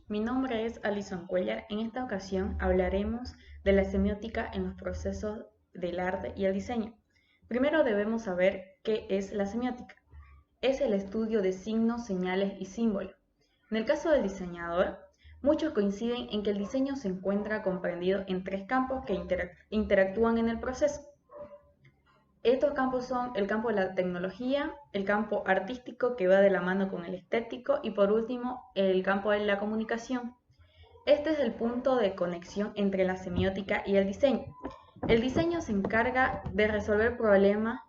Mi nombre es Alison Cuellar. En esta ocasión hablaremos de la semiótica en los procesos del arte y el diseño. Primero debemos saber qué es la semiótica. Es el estudio de signos, señales y símbolos. En el caso del diseñador, muchos coinciden en que el diseño se encuentra comprendido en tres campos que interactúan en el proceso. Estos campos son el campo de la tecnología, el campo artístico que va de la mano con el estético y por último el campo de la comunicación. Este es el punto de conexión entre la semiótica y el diseño. El diseño se encarga de resolver problemas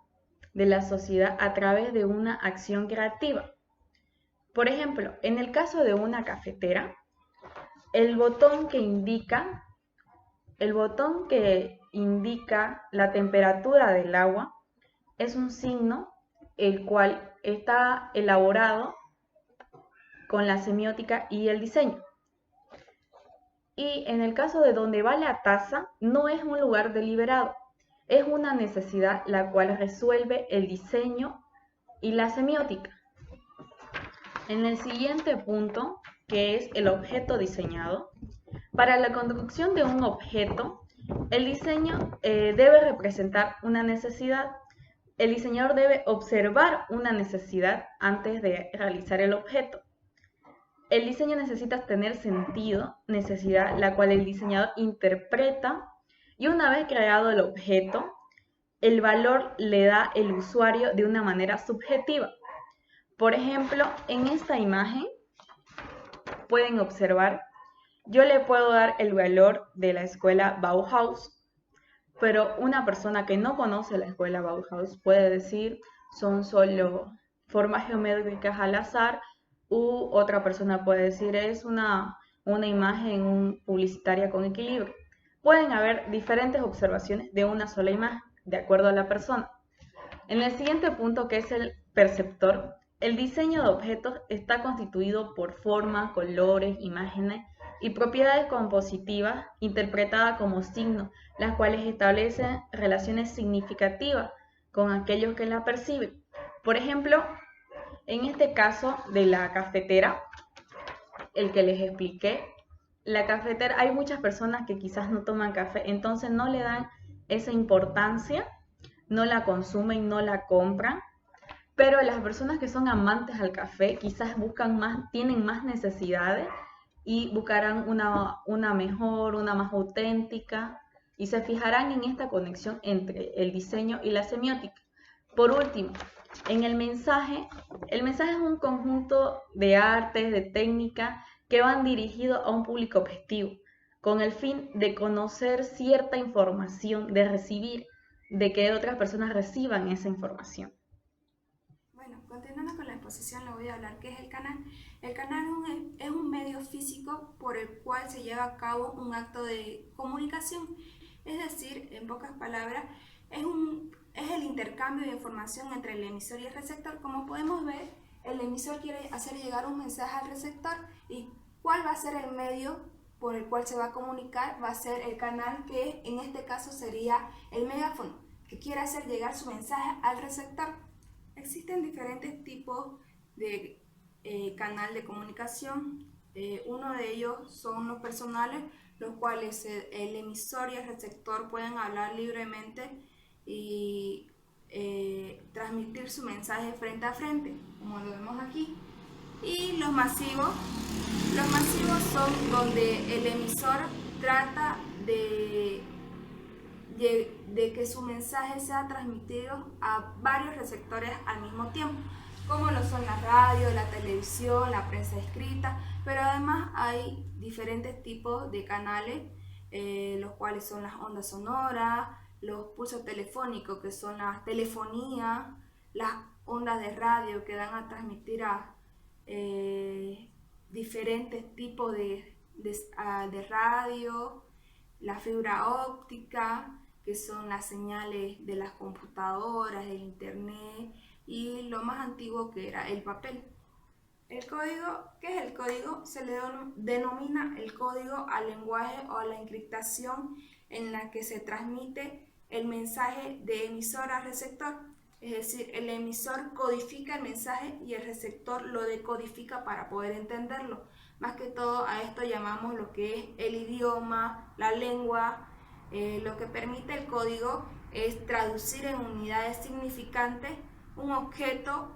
de la sociedad a través de una acción creativa. Por ejemplo, en el caso de una cafetera, el botón que indica, la temperatura del agua es un signo el cual está elaborado con la semiótica y el diseño. Y en el caso de donde va la taza, no es un lugar deliberado, es una necesidad la cual resuelve el diseño y la semiótica. En el siguiente punto, que es el objeto diseñado, para la construcción de un objeto, el diseño debe representar una necesidad. El diseñador debe observar una necesidad antes de realizar el objeto. El diseño necesita tener sentido, necesidad, la cual el diseñador interpreta y una vez creado el objeto, el valor le da el usuario de una manera subjetiva. Por ejemplo, en esta imagen pueden observar, yo le puedo dar el valor de la escuela Bauhaus, pero una persona que no conoce la escuela Bauhaus puede decir son solo formas geométricas al azar, u otra persona puede decir es una imagen publicitaria con equilibrio. Pueden haber diferentes observaciones de una sola imagen, de acuerdo a la persona. En el siguiente punto, que es el perceptor, el diseño de objetos está constituido por formas, colores, imágenes y propiedades compositivas interpretadas como signos, las cuales establecen relaciones significativas con aquellos que la perciben. Por ejemplo, en este caso de la cafetera, el que les expliqué, la cafetera, hay muchas personas que quizás no toman café, entonces no le dan esa importancia, no la consumen, no la compran, pero las personas que son amantes al café quizás buscan más, tienen más necesidades y buscarán una mejor, una más auténtica y se fijarán en esta conexión entre el diseño y la semiótica. Por último, en el mensaje es un conjunto de artes, de técnicas que van dirigidos a un público objetivo, con el fin de conocer cierta información, de recibir, de que otras personas reciban esa información. Bueno, continuando con la exposición, le voy a hablar qué es el canal. El canal es un medio físico por el cual se lleva a cabo un acto de comunicación. Es decir, en pocas palabras, es el intercambio de información entre el emisor y el receptor. Como podemos ver, el emisor quiere hacer llegar un mensaje al receptor y ¿cuál va a ser el medio por el cual se va a comunicar? Va a ser el canal que en este caso sería el megáfono, que quiere hacer llegar su mensaje al receptor. Existen diferentes tipos de canal de comunicación. Uno de ellos son los personales, los cuales el emisor y el receptor pueden hablar libremente y transmitir su mensaje frente a frente, como lo vemos aquí. Y los masivos son donde el emisor trata de que su mensaje sea transmitido a varios receptores al mismo tiempo, como lo son la radio, la televisión, la prensa escrita, pero además hay diferentes tipos de canales, los cuales son las ondas sonoras, los pulsos telefónicos, que son la telefonía, las ondas de radio que dan a transmitir a diferentes tipos de radio, la fibra óptica, que son las señales de las computadoras, del internet y lo más antiguo que era el papel. El código, ¿qué es el código? Se le denomina el código al lenguaje o a la encriptación en la que se transmite el mensaje de emisor a receptor. Es decir, el emisor codifica el mensaje y el receptor lo decodifica para poder entenderlo. Más que todo a esto llamamos lo que es el idioma, la lengua. Lo que permite el código es traducir en unidades significantes un objeto,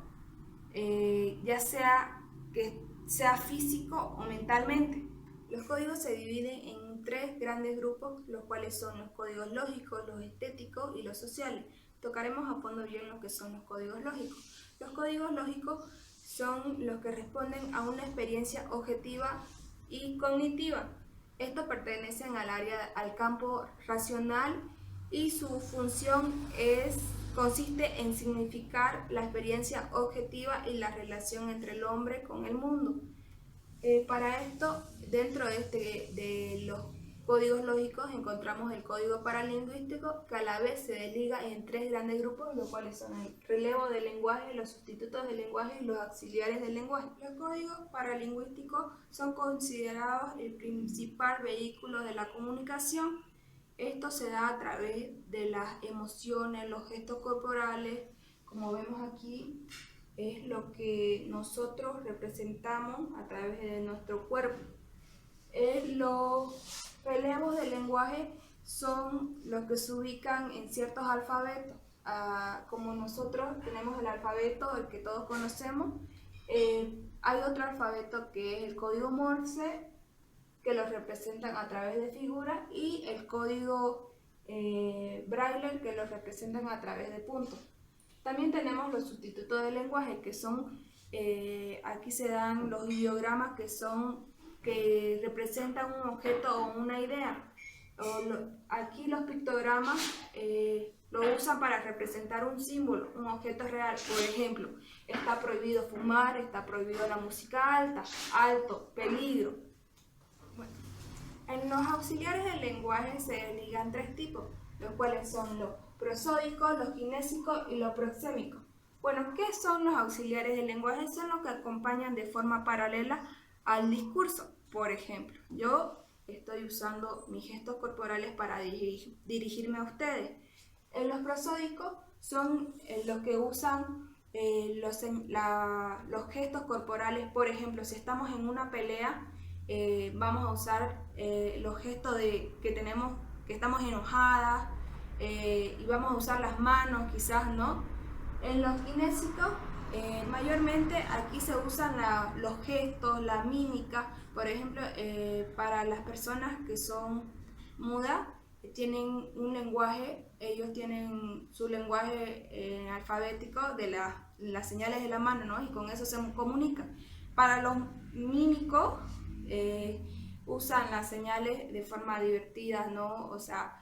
ya sea que sea físico o mentalmente. Los códigos se dividen en tres grandes grupos, los cuales son los códigos lógicos, los estéticos y los sociales. Tocaremos a fondo bien lo que son los códigos lógicos. Los códigos lógicos son los que responden a una experiencia objetiva y cognitiva. Estos pertenecen al campo racional y su función consiste en significar la experiencia objetiva y la relación entre el hombre con el mundo. Para esto, dentro de los códigos lógicos encontramos el código paralingüístico, que a la vez se desliga en tres grandes grupos, los cuales son el relevo del lenguaje, los sustitutos del lenguaje y los auxiliares del lenguaje. Los códigos paralingüísticos son considerados el principal vehículo de la comunicación. Esto se da a través de las emociones, los gestos corporales, como vemos aquí, es lo que nosotros representamos a través de nuestro cuerpo. Los relevos del lenguaje son los que se ubican en ciertos alfabetos. Como nosotros tenemos el alfabeto, el que todos conocemos, hay otro alfabeto que es el código Morse, que lo representan a través de figuras, y el código Braille, que lo representan a través de puntos. También tenemos los sustitutos del lenguaje, que son, aquí se dan los ideogramas, que representan un objeto o una idea. Aquí los pictogramas lo usan para representar un símbolo, un objeto real. Por ejemplo, está prohibido fumar, está prohibido la música alta, alto, peligro. Bueno, en los auxiliares del lenguaje se desligan tres tipos, los cuales son los prosódicos, los kinésicos y los proxémicos. Bueno, ¿qué son los auxiliares del lenguaje? Son los que acompañan de forma paralela al discurso. Por ejemplo, yo estoy usando mis gestos corporales para dirigirme a ustedes. Los prosódicos son los que usan los gestos corporales. Por ejemplo, si estamos en una pelea, vamos a usar los gestos que estamos enojadas, y vamos a usar las manos, quizás, ¿no? En los kinésicos, mayormente aquí se usan los gestos, la mímica. Por ejemplo, para las personas que son mudas, tienen un lenguaje, ellos tienen su lenguaje alfabético de las señales de la mano, ¿no? Y con eso se comunican. Para los mímicos, usan las señales de forma divertida, ¿no? O sea,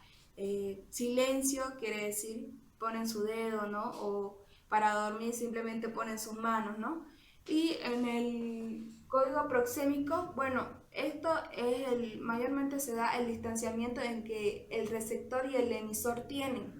silencio quiere decir ponen su dedo, ¿no? O para dormir simplemente ponen sus manos, ¿no? Y en el código proxémico, bueno, esto es mayormente se da el distanciamiento en que el receptor y el emisor tienen.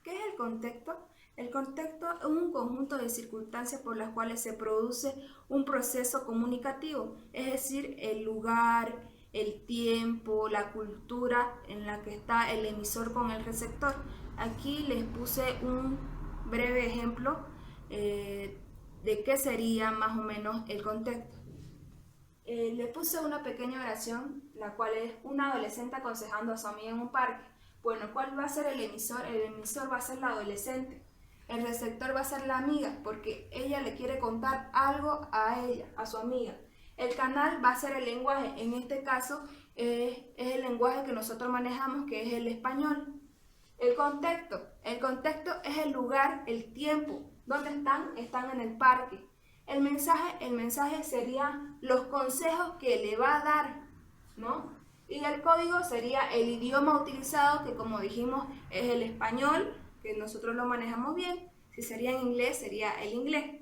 ¿Qué es el contexto? El contexto es un conjunto de circunstancias por las cuales se produce un proceso comunicativo, es decir, el lugar, el tiempo, la cultura en la que está el emisor con el receptor. Aquí les puse un breve ejemplo de qué sería más o menos el contexto. Le puse una pequeña oración, la cual es una adolescente aconsejando a su amiga en un parque. Bueno, ¿cuál va a ser el emisor? El emisor va a ser la adolescente. El receptor va a ser la amiga, porque ella le quiere contar algo a ella, a su amiga. El canal va a ser el lenguaje. En este caso es el lenguaje que nosotros manejamos, que es el español. El contexto es el lugar, el tiempo. ¿Dónde están? Están en el parque. El mensaje sería los consejos que le va a dar, ¿no? Y el código sería el idioma utilizado, que como dijimos es el español, que nosotros lo manejamos bien. Si sería en inglés, sería el inglés.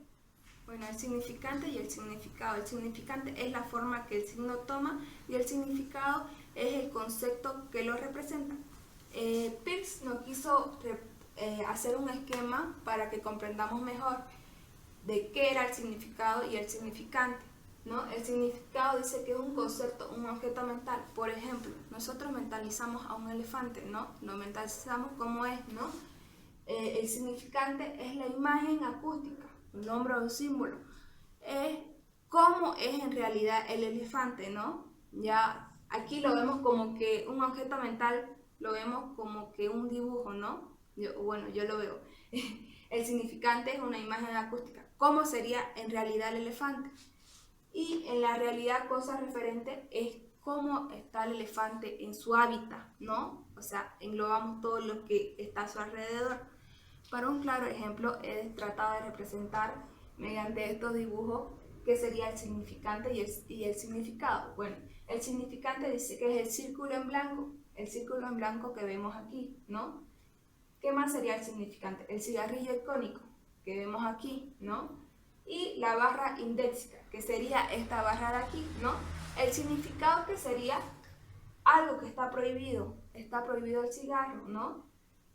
Bueno, el significante y el significado. El significante es la forma que el signo toma y el significado es el concepto que lo representa. Peirce nos quiso hacer un esquema para que comprendamos mejor de qué era el significado y el significante, ¿no? El significado dice que es un concepto, un objeto mental. Por ejemplo, nosotros mentalizamos a un elefante, ¿no? Lo mentalizamos como es, ¿no? El significante es la imagen acústica, un nombre o un símbolo. Es cómo es en realidad el elefante, ¿no? Ya aquí lo vemos como que un objeto mental, lo vemos como que un dibujo, ¿no? Bueno, yo lo veo. El significante es una imagen acústica. ¿Cómo sería en realidad el elefante? Y en la realidad, cosa referente es cómo está el elefante en su hábitat, ¿no? O sea, englobamos todo lo que está a su alrededor. Para un claro ejemplo, he tratado de representar mediante estos dibujos qué sería el significante y el significado. Bueno, el significante dice que es el círculo en blanco que vemos aquí, ¿no? ¿Qué más sería el significante? El cigarrillo icónico que vemos aquí, ¿no? Y la barra indéxica, que sería esta barra de aquí, ¿no? El significado que sería algo que está prohibido el cigarro, ¿no?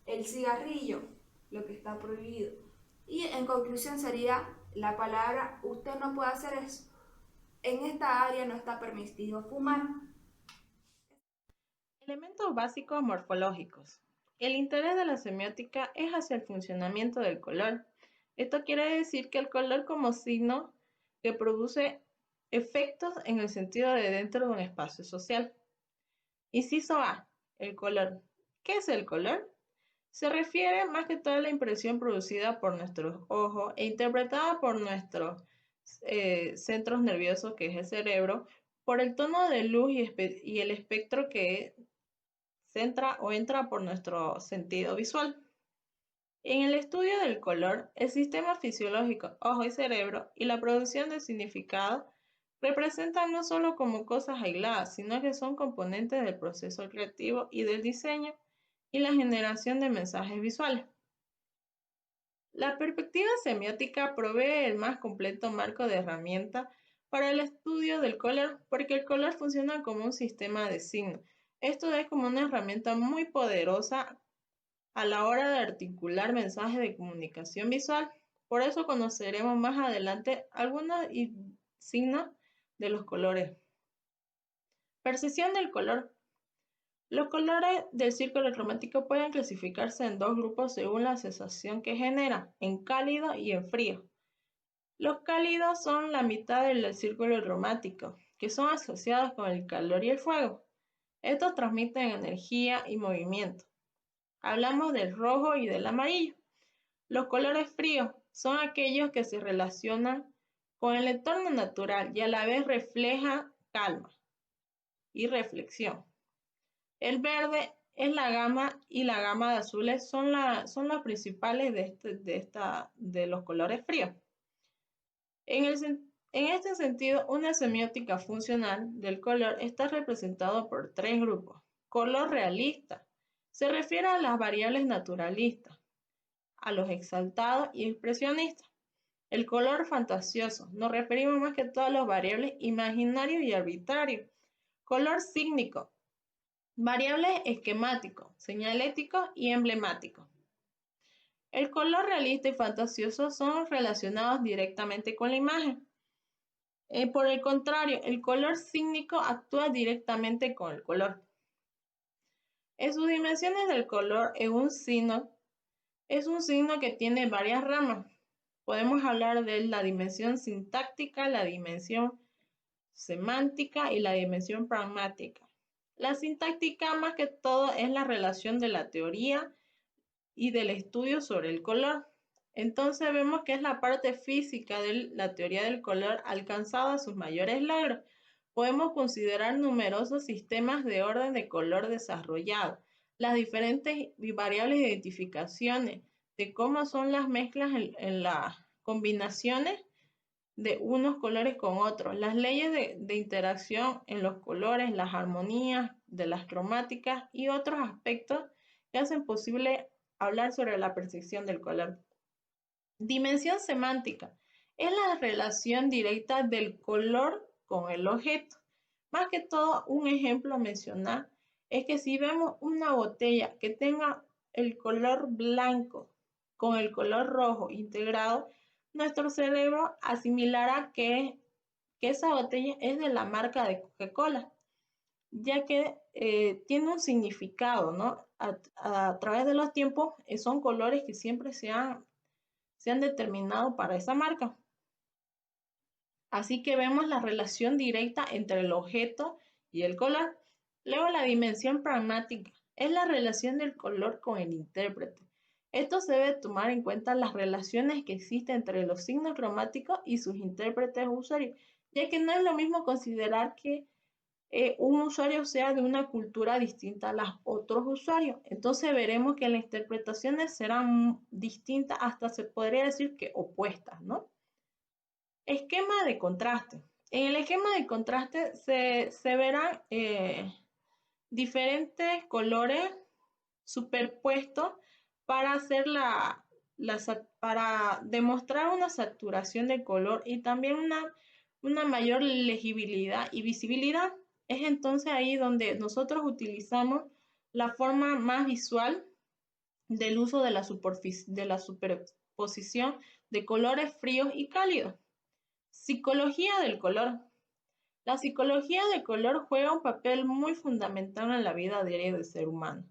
El cigarrillo, lo que está prohibido. Y en conclusión sería la palabra, usted no puede hacer eso. En esta área no está permitido fumar. Elementos básicos morfológicos. El interés de la semiótica es hacia el funcionamiento del color. Esto quiere decir que el color como signo que produce efectos en el sentido de dentro de un espacio social. Inciso A. El color. ¿Qué es el color? Se refiere más que todo a la impresión producida por nuestros ojos e interpretada por nuestros centros nerviosos, que es el cerebro, por el tono de luz y el espectro que entra o entra por nuestro sentido visual. En el estudio del color, el sistema fisiológico ojo y cerebro y la producción de significado representan no solo como cosas aisladas, sino que son componentes del proceso creativo y del diseño y la generación de mensajes visuales. La perspectiva semiótica provee el más completo marco de herramientas para el estudio del color, porque el color funciona como un sistema de signos. Esto es como una herramienta muy poderosa a la hora de articular mensajes de comunicación visual. Por eso conoceremos más adelante algunos signos de los colores. Percepción del color. Los colores del círculo cromático pueden clasificarse en dos grupos según la sensación que genera, en cálido y en frío. Los cálidos son la mitad del círculo cromático, que son asociados con el calor y el fuego. Estos transmiten energía y movimiento. Hablamos del rojo y del amarillo. Los colores fríos son aquellos que se relacionan con el entorno natural y a la vez reflejan calma y reflexión. El verde es la gama y la gama de azules son las principales de los colores fríos. En este sentido, una semiótica funcional del color está representado por tres grupos. Color realista se refiere a las variables naturalistas, a los exaltados y expresionistas. El color fantasioso nos referimos más que todo a los variables imaginarios y arbitrarios. Color sígnico, variables esquemáticos, señaléticos y emblemáticos. El color realista y fantasioso son relacionados directamente con la imagen. Por el contrario, el color sígnico actúa directamente con el color. En sus dimensiones del color es un signo que tiene varias ramas. Podemos hablar de la dimensión sintáctica, la dimensión semántica y la dimensión pragmática. La sintáctica más que todo es la relación de la teoría y del estudio sobre el color. Entonces vemos que es la parte física de la teoría del color alcanzada a sus mayores logros. Podemos considerar numerosos sistemas de orden de color desarrollados, las diferentes y variables identificaciones de cómo son las mezclas en las combinaciones de unos colores con otros, las leyes de interacción en los colores, las armonías de las cromáticas y otros aspectos que hacen posible hablar sobre la percepción del color. Dimensión semántica es la relación directa del color con el objeto. Más que todo, un ejemplo a mencionar es que si vemos una botella que tenga el color blanco con el color rojo integrado, nuestro cerebro asimilará que esa botella es de la marca de Coca-Cola. ya que tiene un significado, ¿no? A través de los tiempos son colores que siempre se han determinado para esa marca. Así que vemos la relación directa entre el objeto y el color. Luego la dimensión pragmática es la relación del color con el intérprete. Esto se debe tomar en cuenta las relaciones que existen entre los signos cromáticos y sus intérpretes o usuarios, ya que no es lo mismo considerar que un usuario sea de una cultura distinta a los otros usuarios. Entonces veremos que las interpretaciones serán distintas, hasta se podría decir que opuestas, ¿no? Esquema de contraste. En el esquema de contraste se verán diferentes colores superpuestos para hacer para demostrar una saturación de color y también una mayor legibilidad y visibilidad. Es entonces ahí donde nosotros utilizamos la forma más visual del uso de la superposición de colores fríos y cálidos. Psicología del color. La psicología del color juega un papel muy fundamental en la vida diaria del ser humano,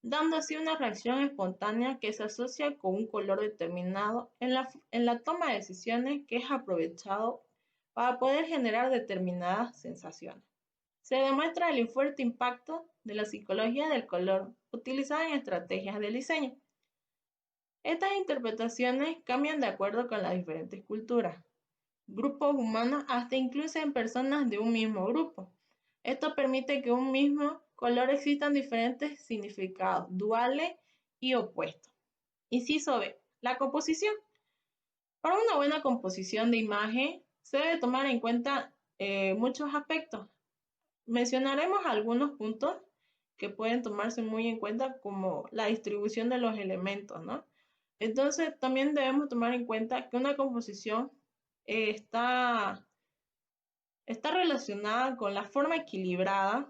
dando así una reacción espontánea que se asocia con un color determinado en la toma de decisiones, que es aprovechado para poder generar determinadas sensaciones. Se demuestra el fuerte impacto de la psicología del color utilizada en estrategias de diseño. Estas interpretaciones cambian de acuerdo con las diferentes culturas, grupos humanos, hasta incluso en personas de un mismo grupo. Esto permite que un mismo color existan diferentes significados, duales y opuestos. Inciso B. La composición. Para una buena composición de imagen se debe tomar en cuenta muchos aspectos. Mencionaremos algunos puntos que pueden tomarse muy en cuenta, como la distribución de los elementos, ¿no? Entonces también debemos tomar en cuenta que una composición está relacionada con la forma equilibrada,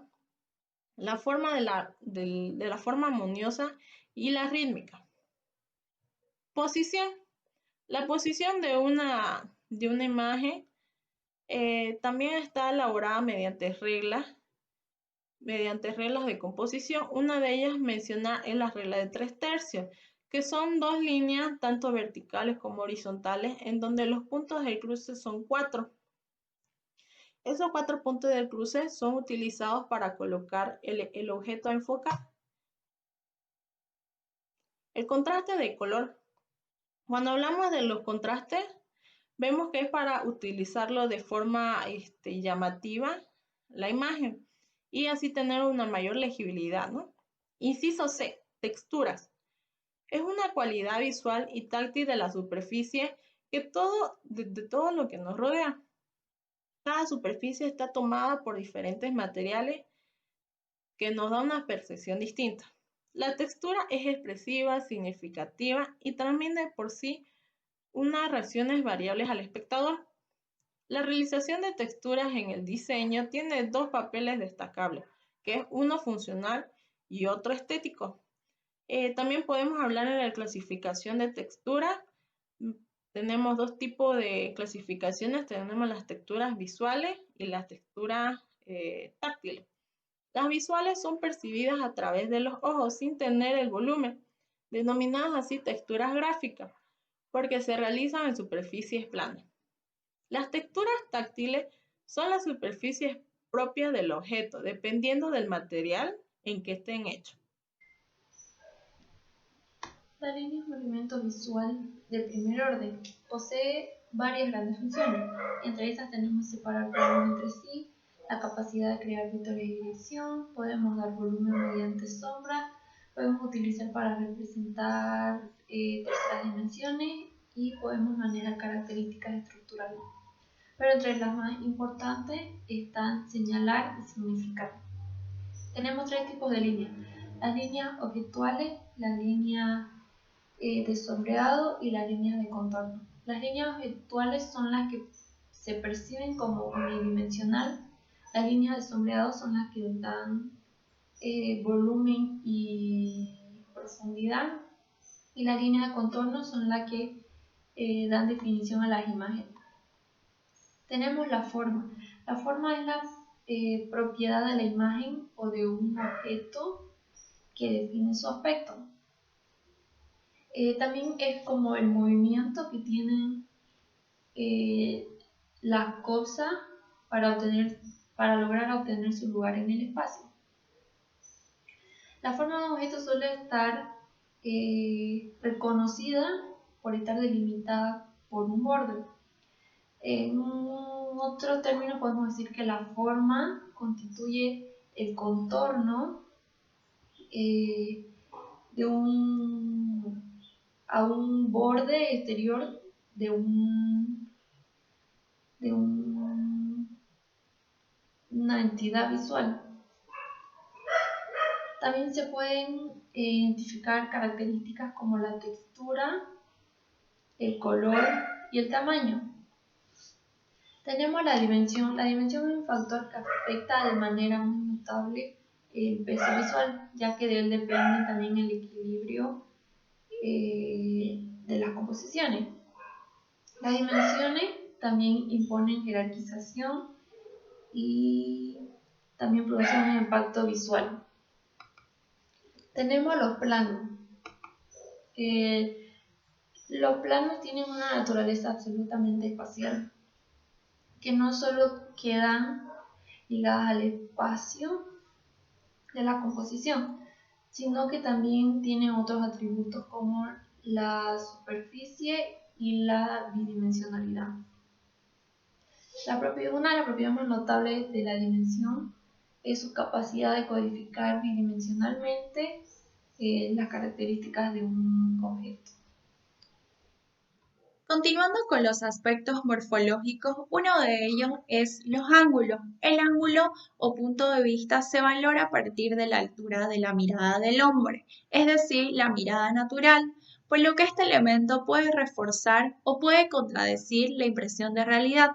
la forma de la forma armoniosa y la rítmica. Posición. La posición de una imagen también está elaborada mediante reglas de composición. Una de ellas mencionar es la regla de 3/3, que son dos líneas tanto verticales como horizontales, en donde los puntos del cruce son 4. Esos 4 puntos del cruce son utilizados para colocar el objeto a enfocar. El contraste de color. Cuando hablamos de los contrastes, vemos que es para utilizarlo de forma llamativa la imagen y así tener una mayor legibilidad, ¿no? Inciso C, texturas. Es una cualidad visual y táctil de la superficie de todo lo que nos rodea. Cada superficie está tomada por diferentes materiales que nos da una percepción distinta. La textura es expresiva, significativa y también de por sí unas reacciones variables al espectador. La realización de texturas en el diseño tiene dos papeles destacables, que es uno funcional y otro estético. También podemos hablar en la clasificación de texturas. Tenemos dos tipos de clasificaciones. Tenemos las texturas visuales y las texturas táctiles. Las visuales son percibidas a través de los ojos sin tener el volumen, denominadas así texturas gráficas, porque se realizan en superficies planas. Las texturas táctiles son las superficies propias del objeto, dependiendo del material en que estén hechos. La línea es un elemento visual de primer orden. Posee varias grandes funciones. Entre esas tenemos separar planos entre sí, la capacidad de crear vectores de dirección, podemos dar volumen mediante sombra, podemos utilizar para representar terceras dimensiones y podemos manejar características estructurales. Pero entre las más importantes están señalar y significar. Tenemos 3 tipos de líneas: las líneas objetuales, las líneas de sombreado y las líneas de contorno. Las líneas objetuales son las que se perciben como unidimensional. Las líneas de sombreado son las que dan volumen y profundidad, y las líneas de contorno son las que dan definición a las imágenes. Tenemos la forma. La forma es la propiedad de la imagen o de un objeto que define su aspecto. También es como el movimiento que tienen las cosas para lograr obtener su lugar en el espacio. La forma de un objeto suele estar reconocida por estar delimitada por un borde. En otro término podemos decir que la forma constituye el contorno a un borde exterior de una entidad visual. También se pueden identificar características como la textura, el color y el tamaño. Tenemos la dimensión. La dimensión es un factor que afecta de manera muy notable el peso visual, ya que de él depende también el equilibrio de las composiciones. Las dimensiones también imponen jerarquización y también producen un impacto visual. Tenemos los planos. Los planos tienen una naturaleza absolutamente espacial, que no solo quedan ligadas al espacio de la composición, sino que también tienen otros atributos como la superficie y la bidimensionalidad. Una de las propiedades más notables de la dimensión es su capacidad de codificar bidimensionalmente las características de un objeto. Continuando con los aspectos morfológicos, uno de ellos es los ángulos. El ángulo o punto de vista se valora a partir de la altura de la mirada del hombre, es decir, la mirada natural, por lo que este elemento puede reforzar o puede contradecir la impresión de realidad.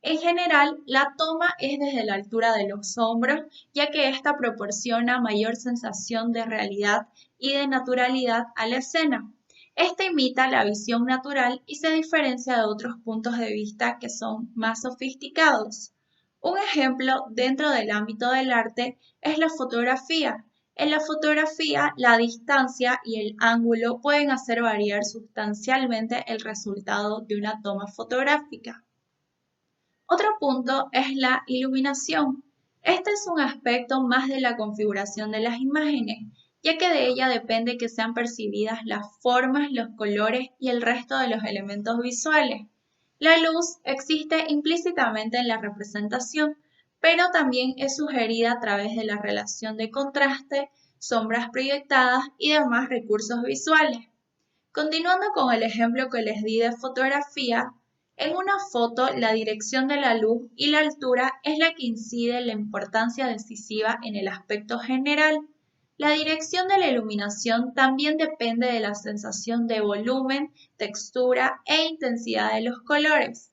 En general, la toma es desde la altura de los hombros, ya que esta proporciona mayor sensación de realidad y de naturalidad a la escena. Esta imita la visión natural y se diferencia de otros puntos de vista que son más sofisticados. Un ejemplo dentro del ámbito del arte es la fotografía. En la fotografía, la distancia y el ángulo pueden hacer variar sustancialmente el resultado de una toma fotográfica. Otro punto es la iluminación. Este es un aspecto más de la configuración de las imágenes, ya que de ella depende que sean percibidas las formas, los colores y el resto de los elementos visuales. La luz existe implícitamente en la representación, pero también es sugerida a través de la relación de contraste, sombras proyectadas y demás recursos visuales. Continuando con el ejemplo que les di de fotografía, en una foto la dirección de la luz y la altura es la que incide en la importancia decisiva en el aspecto general. La dirección de la iluminación también depende de la sensación de volumen, textura e intensidad de los colores.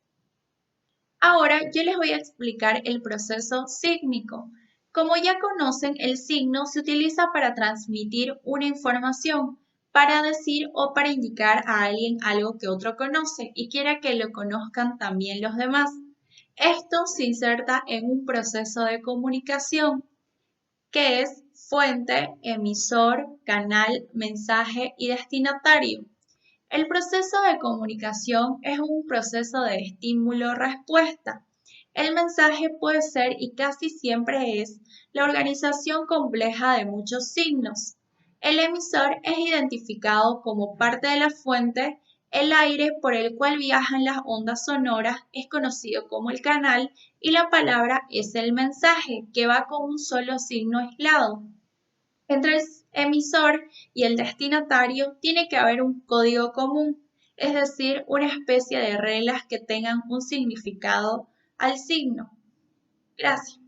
Ahora yo les voy a explicar el proceso sígnico. Como ya conocen, el signo se utiliza para transmitir una información, para decir o para indicar a alguien algo que otro conoce y quiera que lo conozcan también los demás. Esto se inserta en un proceso de comunicación que es fuente, emisor, canal, mensaje y destinatario. El proceso de comunicación es un proceso de estímulo-respuesta. El mensaje puede ser y casi siempre es la organización compleja de muchos signos. El emisor es identificado como parte de la fuente. El aire por el cual viajan las ondas sonoras es conocido como el canal y la palabra es el mensaje, que va con un solo signo aislado. Entre el emisor y el destinatario tiene que haber un código común, es decir, una especie de reglas que tengan un significado al signo. Gracias.